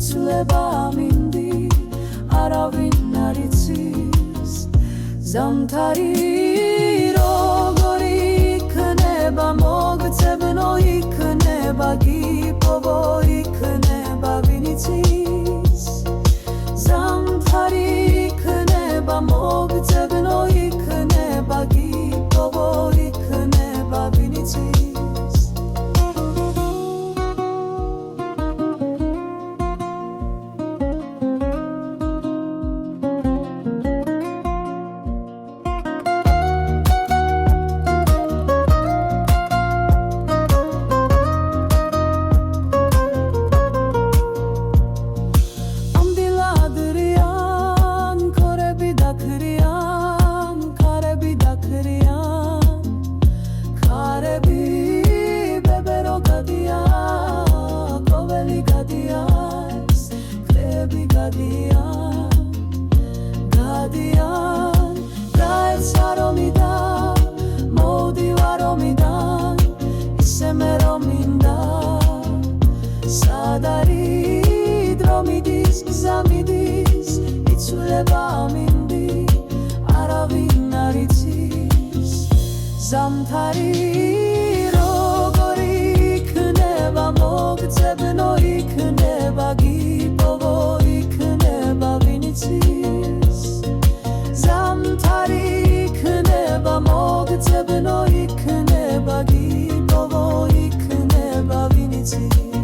იცვლება მინდი არავინ არ იცის ზამთარი როგორი იქნება მოგწებნო იქნება გიპოვო იქნება ვინ იცის ზამთარი იქნება მოგწებნო იქნება გიპოვო იქნება ვინ იცის ზამიდის იცვლება მინდი არავინ არ იცის ზამთარი როგორი იქნება მოგწებნო იქნება გიპოვო იქნება ვინ იცის ზამთარი იქნება მოგწებნო იქნება გიპოვო იქნება ვინ იცის